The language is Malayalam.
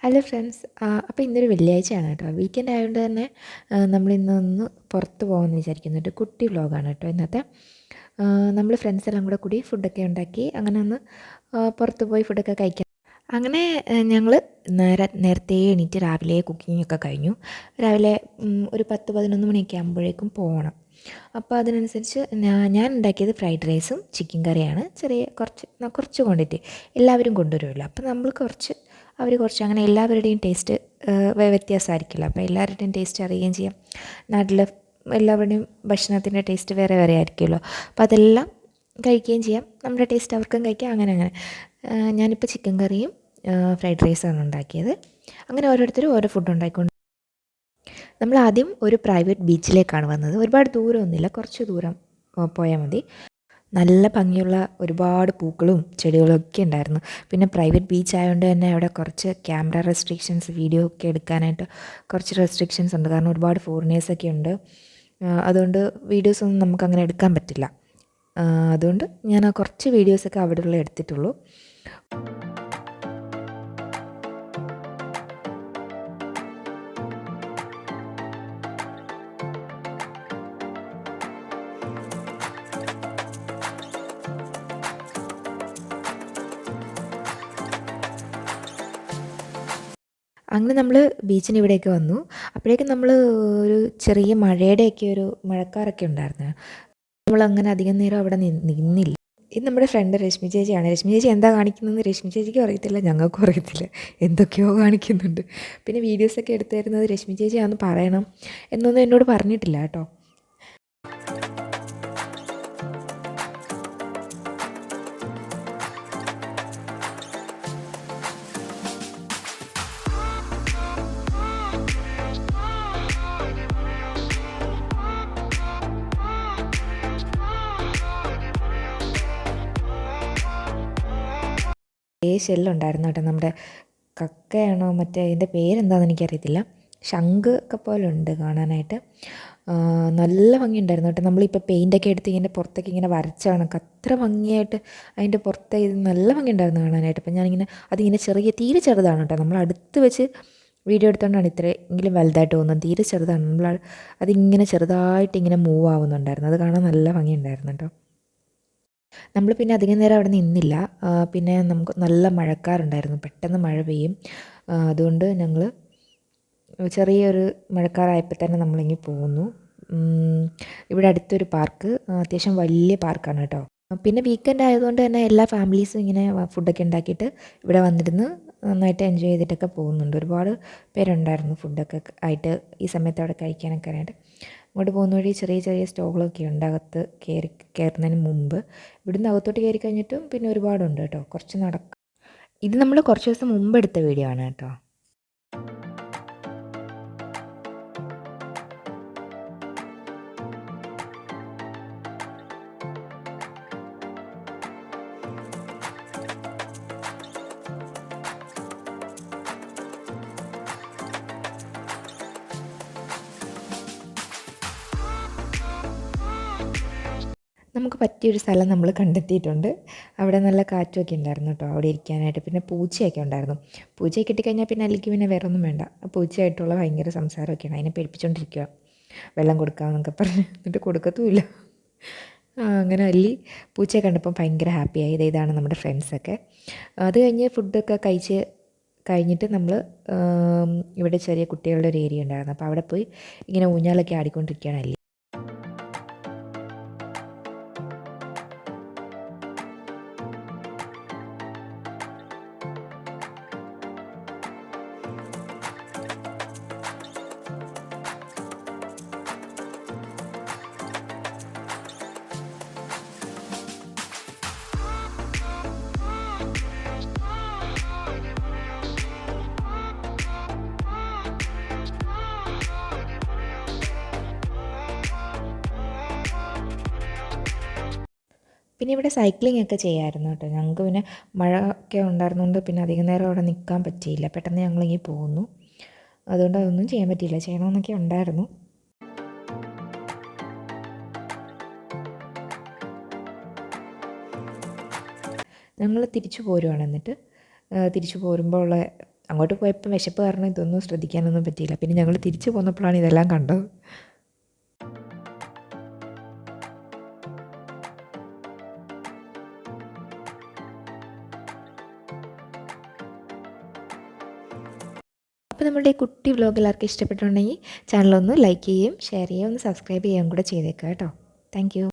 ഹലോ ഫ്രണ്ട്സ്, അപ്പോൾ ഇന്നൊരു വെള്ളിയാഴ്ചയാണ് കേട്ടോ. വീക്കെൻഡ് ആയതുകൊണ്ട് തന്നെ നമ്മളിന്നൊന്ന് പുറത്ത് പോകാമെന്ന് വിചാരിക്കുന്നുണ്ട്. കുട്ടി വ്ലോഗാണ് കേട്ടോ ഇന്നത്തെ. നമ്മൾ ഫ്രണ്ട്സ് എല്ലാം കൂടെ കൂടി ഫുഡൊക്കെ ഉണ്ടാക്കി അങ്ങനെ ഒന്ന് പുറത്ത് പോയി ഫുഡൊക്കെ കഴിക്കാം. അങ്ങനെ ഞങ്ങൾ നേരത്തെ എണീറ്റ് രാവിലെ കുക്കിങ്ങൊക്കെ കഴിഞ്ഞു. രാവിലെ ഒരു 10-11 മണിയൊക്കെ ആകുമ്പോഴേക്കും പോകണം. അപ്പോൾ അതിനനുസരിച്ച് ഞാൻ ഉണ്ടാക്കിയത് ഫ്രൈഡ് റൈസും ചിക്കൻ കറിയാണ്. കുറച്ച് ക്വാണ്ടിറ്റി എല്ലാവരും കൊണ്ടുവരുമല്ലോ. അപ്പോൾ നമ്മൾ കുറച്ച്, അവർ കുറച്ച്, അങ്ങനെ എല്ലാവരുടെയും ടേസ്റ്റ് വ്യത്യാസമായിരിക്കില്ല. അപ്പോൾ എല്ലാവരുടെയും ടേസ്റ്റ് അറിയുകയും ചെയ്യാം. നാട്ടിലെ എല്ലാവരുടെയും ഭക്ഷണത്തിൻ്റെ ടേസ്റ്റ് വേറെ വേറെ ആയിരിക്കുമല്ലോ. അപ്പോൾ അതെല്ലാം കഴിക്കുകയും ചെയ്യാം. നമ്മുടെ ടേസ്റ്റ് അവർക്കും കഴിക്കാം. അങ്ങനെ ഞാനിപ്പോൾ ചിക്കൻ കറിയും ഫ്രൈഡ് റൈസാണ് ഉണ്ടാക്കിയത്. അങ്ങനെ ഓരോരുത്തരും ഓരോ ഫുഡ് ഉണ്ടാക്കിക്കൊണ്ട് നമ്മൾ ആദ്യം ഒരു പ്രൈവറ്റ് ബീച്ചിലേക്കാണ് വന്നത്. ഒരുപാട് ദൂരമൊന്നുമില്ല, കുറച്ച് ദൂരം പോയാൽ മതി. നല്ല ഭംഗിയുള്ള ഒരുപാട് പൂക്കളും ചെടികളും ഒക്കെ ഉണ്ടായിരുന്നു. പിന്നെ പ്രൈവറ്റ് ബീച്ച് ആയതുകൊണ്ട് തന്നെ അവിടെ കുറച്ച് ക്യാമറ റെസ്ട്രിക്ഷൻസ്, വീഡിയോ ഒക്കെ എടുക്കാനായിട്ട് കുറച്ച് റെസ്ട്രിക്ഷൻസ് ഉണ്ട്. കാരണം ഒരുപാട് ഫോറിനേഴ്സൊക്കെ ഉണ്ട്. അതുകൊണ്ട് വീഡിയോസൊന്നും നമുക്കങ്ങനെ എടുക്കാൻ പറ്റില്ല. അതുകൊണ്ട് ഞാൻ ആ കുറച്ച് വീഡിയോസൊക്കെ അവിടെയുള്ള എടുത്തിട്ടുള്ളൂ. അങ്ങനെ നമ്മൾ ബീച്ചിന് ഇവിടേക്ക് വന്നു. അപ്പോഴേക്കും നമ്മൾ ഒരു ചെറിയ മഴയുടെയൊക്കെ ഒരു മഴക്കാറൊക്കെ ഉണ്ടായിരുന്നു. നമ്മളങ്ങനെ അധികം നേരം അവിടെ നിന്നില്ല. ഇത് നമ്മുടെ ഫ്രണ്ട് രശ്മി ചേച്ചിയാണ്. രശ്മി ചേച്ചി എന്താ കാണിക്കുന്നതെന്ന് രശ്മി ചേച്ചിക്കും അറിയത്തില്ല, ഞങ്ങൾക്കും അറിയത്തില്ല. എന്തൊക്കെയോ കാണിക്കുന്നുണ്ട്. പിന്നെ വീഡിയോസൊക്കെ എടുത്തു തരുന്നത് രശ്മി ചേച്ചിയാണെന്ന് പറയണം എന്നൊന്നും എന്നോട് പറഞ്ഞിട്ടില്ല കേട്ടോ. ഷെല്ലുണ്ടായിരുന്നു കേട്ടോ. നമ്മുടെ കക്കയാണോ മറ്റേ അതിൻ്റെ പേരെന്താണെന്ന് എനിക്കറിയത്തില്ല. ശംഖ് ഒക്കെ പോലെ ഉണ്ട് കാണാനായിട്ട്. നല്ല ഭംഗിയുണ്ടായിരുന്നു കേട്ടോ. നമ്മളിപ്പോൾ പെയിൻ്റൊക്കെ എടുത്ത് ഇങ്ങനെ പുറത്തേക്ക് ഇങ്ങനെ വരച്ച കണക്ക് അത്ര ഭംഗിയായിട്ട് അതിൻ്റെ പുറത്ത് ഇത് നല്ല ഭംഗിയുണ്ടായിരുന്നു കാണാനായിട്ട്. അപ്പം ഞാനിങ്ങനെ അതിങ്ങനെ തീരെ ചെറുതാണ് കേട്ടോ. നമ്മൾ അടുത്ത് വെച്ച് വീഡിയോ എടുത്തുകൊണ്ടാണ് ഇത്രയെങ്കിലും വലുതായിട്ട് തോന്നുന്നത്. തീരെ ചെറുതാണ്. അതിങ്ങനെ ചെറുതായിട്ട് ഇങ്ങനെ മൂവ് ആവുന്നുണ്ടായിരുന്നു. അത് കാണാൻ നല്ല ഭംഗിയുണ്ടായിരുന്നു കേട്ടോ. നമ്മൾ പിന്നെ അധികം നേരം അവിടെ നിന്നില്ല. പിന്നെ നമുക്ക് നല്ല മഴക്കാറുണ്ടായിരുന്നു, പെട്ടെന്ന് മഴ പെയ്യും. അതുകൊണ്ട് ഞങ്ങൾ ചെറിയൊരു മഴക്കാറായപ്പോൾ തന്നെ നമ്മളിങ്ങ് പോന്നു. ഇവിടെ അടുത്തൊരു പാർക്ക്, അത്യാവശ്യം വലിയ പാർക്കാണ് കേട്ടോ. പിന്നെ വീക്കെൻഡ് ആയതുകൊണ്ട് തന്നെ എല്ലാ ഫാമിലീസും ഇങ്ങനെ ഫുഡൊക്കെ ഉണ്ടാക്കിയിട്ട് ഇവിടെ വന്നിരുന്ന് നന്നായിട്ട് എൻജോയ് ചെയ്തിട്ടൊക്കെ പോകുന്നുണ്ട്. ഒരുപാട് പേരുണ്ടായിരുന്നു ഫുഡൊക്കെ ആയിട്ട് ഈ സമയത്ത് അവിടെ കഴിക്കാനൊക്കെ ആയിട്ട്. അങ്ങോട്ട് പോകുന്ന വഴി ചെറിയ ചെറിയ സ്റ്റോളൊക്കെ ഉണ്ട് അകത്ത് കയറുന്നതിന് മുമ്പ്. ഇവിടുന്ന് അകത്തോട്ട് കയറി കഴിഞ്ഞിട്ടും പിന്നെ ഒരുപാടുണ്ട് കേട്ടോ, കുറച്ച് നടക്കും. ഇത് നമ്മൾ കുറച്ച് ദിവസം മുമ്പ് എടുത്ത വീഡിയോ ആണ് കേട്ടോ. നമുക്ക് പറ്റിയൊരു സ്ഥലം നമ്മൾ കണ്ടെത്തിയിട്ടുണ്ട്. അവിടെ നല്ല കാറ്റുമൊക്കെ ഉണ്ടായിരുന്നു കേട്ടോ അവിടെ ഇരിക്കാനായിട്ട്. പിന്നെ പൂച്ചയൊക്കെ ഉണ്ടായിരുന്നു. പൂച്ചയെ കിട്ടിക്കഴിഞ്ഞാൽ പിന്നെ അല്ലെങ്കിൽ പിന്നെ വേറെ ഒന്നും വേണ്ട. പൂച്ചയായിട്ടുള്ള ഭയങ്കര സംസാരമൊക്കെയാണ്. അതിനെ പേടിപ്പിച്ചുകൊണ്ടിരിക്കുക, വെള്ളം കൊടുക്കാമെന്നൊക്കെ പറഞ്ഞ്. എന്നിട്ട് കൊടുക്കത്തുമില്ല. അങ്ങനെ പൂച്ചയെ കണ്ടപ്പം ഭയങ്കര ഹാപ്പിയായി. ഇതാണ് നമ്മുടെ ഫ്രണ്ട്സൊക്കെ. അത് കഴിഞ്ഞ് ഫുഡൊക്കെ കഴിഞ്ഞിട്ട് നമ്മൾ ഇവിടെ ചെറിയ കുട്ടികളുടെ ഒരു ഏരിയ ഉണ്ടായിരുന്നു. അപ്പോൾ അവിടെ പോയി ഇങ്ങനെ ഊഞ്ഞാലൊക്കെ ആടിക്കൊണ്ടിരിക്കുകയാണ്. പിന്നെ ഇവിടെ സൈക്ലിംഗ് ഒക്കെ ചെയ്യാമായിരുന്നു കേട്ടോ. ഞങ്ങൾക്ക് പിന്നെ മഴ ഒക്കെ ഉണ്ടായിരുന്നതുകൊണ്ട് പിന്നെ അധികം നേരം അവിടെ നിൽക്കാൻ പറ്റിയില്ല. പെട്ടെന്ന് ഞങ്ങളിങ്ങി പോന്നു. അതുകൊണ്ട് അതൊന്നും ചെയ്യാൻ പറ്റിയില്ല. ചെയ്യണമെന്നൊക്കെ ഉണ്ടായിരുന്നു. ഞങ്ങൾ തിരിച്ചു പോരുവാണ്. എന്നിട്ട് തിരിച്ചു പോരുമ്പോൾ ഉള്ള അങ്ങോട്ട് പോയപ്പോൾ വിശപ്പ് കാരണം ഇതൊന്നും ശ്രദ്ധിക്കാനൊന്നും പറ്റിയില്ല. പിന്നെ ഞങ്ങൾ തിരിച്ചു പോന്നപ്പോഴാണ് ഇതെല്ലാം കണ്ടത്. അപ്പോൾ നമ്മുടെ ഈ കുട്ടി വ്ലോഗ് എല്ലാവർക്കും ഇഷ്ടപ്പെട്ടിട്ടുണ്ടെങ്കിൽ ചാനലൊന്ന് ലൈക്ക് ചെയ്യുകയും ഷെയർ ചെയ്യുകയും ഒന്ന് സബ്സ്ക്രൈബ് ചെയ്യുകയും കൂടെ ചെയ്തേക്കാം കേട്ടോ. Thank you.